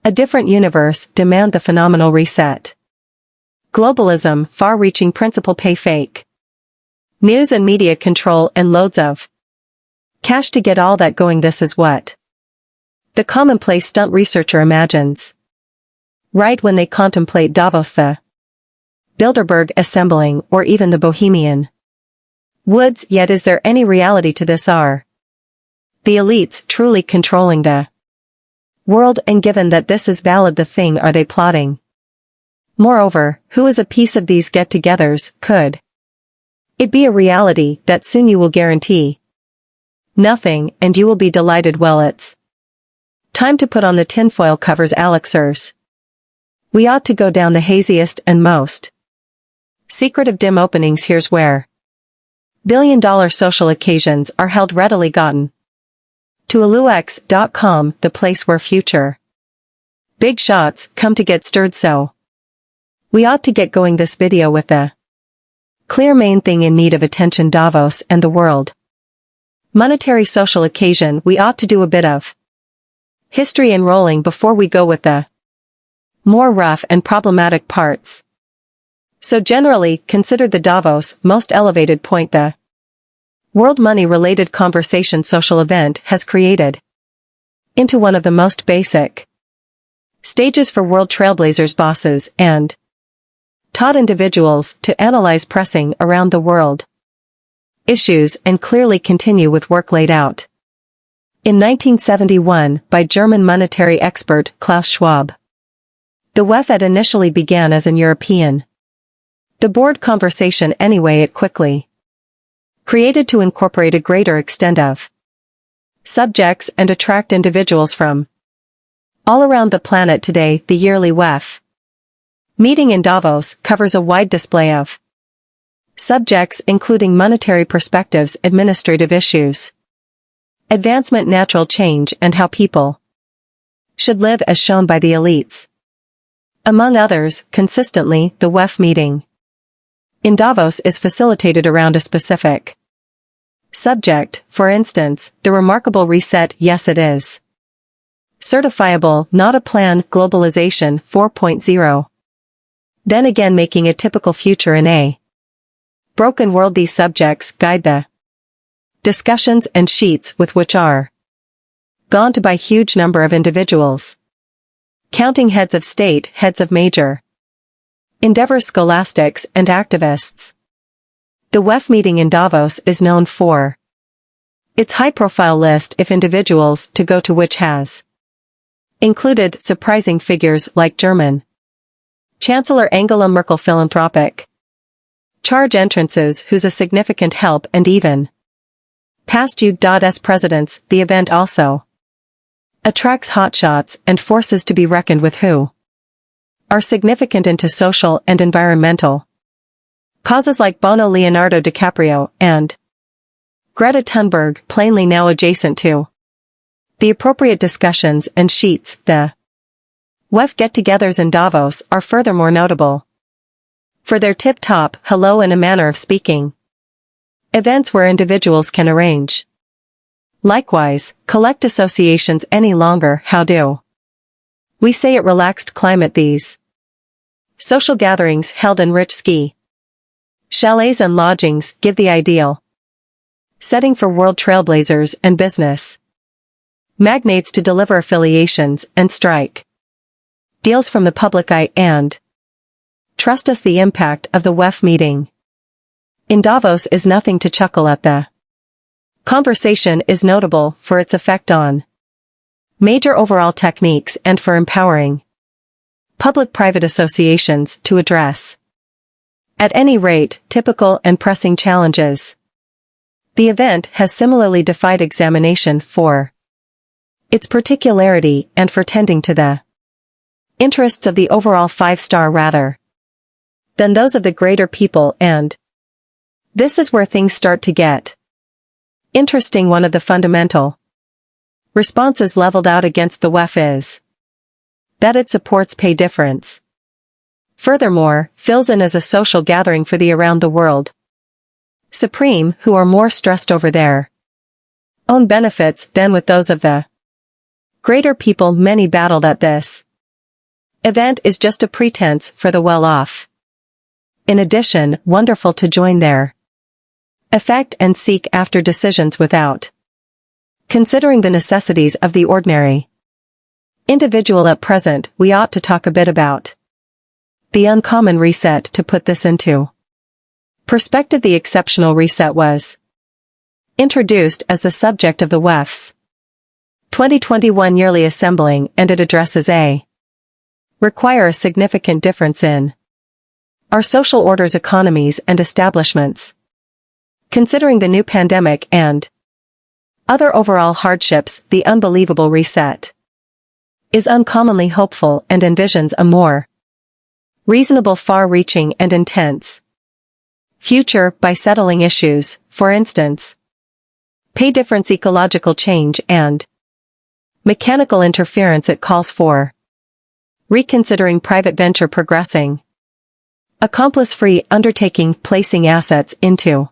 A different universe demand the phenomenal reset. Globalism, far-reaching principle pay fake. News and media control and loads of cash to get all that going. This is what the commonplace stunt researcher imagines. Right when they contemplate Davos, the Bilderberg assembling, or even the Bohemian woods. Yet is there any reality to this? Are the elites truly controlling the world? And given that this is valid, the thing are they plotting? Moreover, who is a piece of these get-togethers? Could it be a reality that soon you will guarantee nothing, and you will be delighted? Well, it's time to put on the tinfoil covers, Aluxers. We ought to go down the haziest and most secretive dim openings. Here's where billion-dollar social occasions are held, readily gotten to alux.com, the place where future big shots come to get stirred. So we ought to get going this video with the clear main thing in need of attention: Davos and the world monetary social occasion. We ought to do a bit of history enrolling before we go with the more rough and problematic parts. So generally considered the Davos most elevated point the world money-related conversation social event has created into one of the most basic stages for world trailblazers, bosses, and taught individuals to analyze pressing around the world issues and clearly continue with work laid out in 1971 by German monetary expert Klaus Schwab. The WEF initially began as an European the board conversation. Anyway, it quickly created to incorporate a greater extent of subjects and attract individuals from all around the planet. Today, the yearly WEF meeting in Davos covers a wide display of subjects, including monetary perspectives, administrative issues, advancement, natural change, and how people should live as shown by the elites. Among others, consistently, the WEF meeting in Davos is facilitated around a specific subject, for instance, the remarkable reset. Yes, it is certifiable, not a plan. Globalization 4.0. Then again, making a typical future in a broken world. These subjects guide the discussions and sheets with which are gone to by huge number of individuals, counting heads of state, heads of major endeavors, scholastics, and activists. The WEF meeting in Davos is known for its high-profile list of individuals to go to, which has included surprising figures like German Chancellor Angela Merkel, philanthropic charge entrances who's a significant help, and even past U.S. presidents. The event also attracts hotshots and forces to be reckoned with who are significant into social and environmental causes like Bono, Leonardo DiCaprio, and Greta Thunberg, plainly now adjacent to the appropriate discussions and sheets. The WEF get-togethers in Davos are furthermore notable for their tip-top, hello in a manner of speaking, events where individuals can arrange likewise collect associations any longer. How do we say it? Relaxed climate. These social gatherings held in rich ski chalets and lodgings give the ideal setting for world trailblazers and business magnates to deliver affiliations and strike deals from the public eye. And trust us, the impact of the WEF meeting in Davos is nothing to chuckle at. The conversation is notable for its effect on major overall techniques and for empowering public-private associations to address, at any rate, typical and pressing challenges. The event has similarly defied examination for its particularity and for tending to the interests of the overall five-star rather than those of the greater people, and this is where things start to get interesting. One of the fundamental responses leveled out against the WEF is that it supports pay difference. Furthermore, fills in as a social gathering for the around the world supreme who are more stressed over their own benefits than with those of the greater people. Many battled at this Event is just a pretense for the well-off. In addition, wonderful to join there. Effect and seek after decisions without considering the necessities of the ordinary individual. At present, we ought to talk a bit about the uncommon reset. To put this into perspective, the exceptional reset was introduced as the subject of the WEF's 2021 yearly assembling, and it addresses require a significant difference in our social orders, economies, and establishments. Considering the new pandemic and other overall hardships, the unbelievable reset is uncommonly hopeful and envisions a more reasonable, far-reaching, and intense future by settling issues, for instance, pay difference, ecological change, and mechanical interference. It calls for reconsidering private venture, progressing accomplice-free undertaking, placing assets into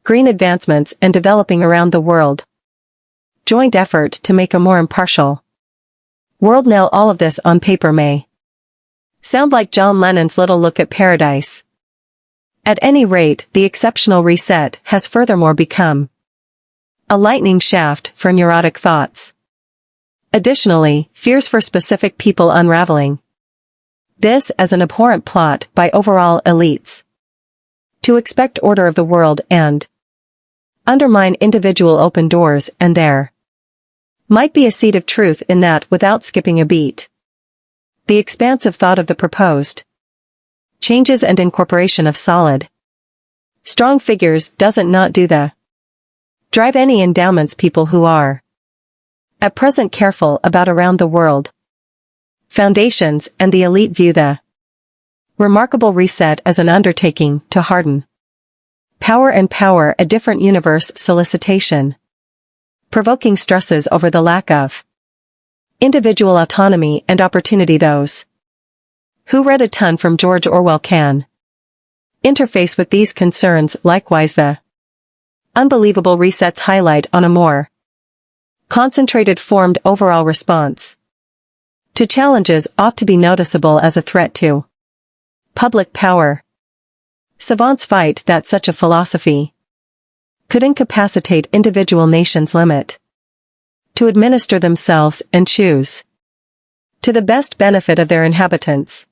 green advancements, and developing around the world joint effort to make a more impartial world. Now all of this on paper may sound like John Lennon's Little Look at Paradise. At any rate, the exceptional reset has furthermore become a lightning shaft for neurotic thoughts. Additionally, fears for specific people unraveling this as an abhorrent plot by overall elites to expect order of the world and undermine individual open doors, and there might be a seed of truth in that without skipping a beat. The expansive thought of the proposed changes and incorporation of solid, strong figures doesn't not do the drive any endowments. People who are at present careful about around the world foundations and the elite view the remarkable reset as an undertaking to harden power and power a different universe solicitation, provoking stresses over the lack of individual autonomy and opportunity. Those who read a ton from George Orwell can interface with these concerns. Likewise, the unbelievable resets highlight on a more concentrated, formed overall response to challenges ought to be noticeable as a threat to public power. Savants fight that such a philosophy could incapacitate individual nations, limit to administer themselves and choose to the best benefit of their inhabitants.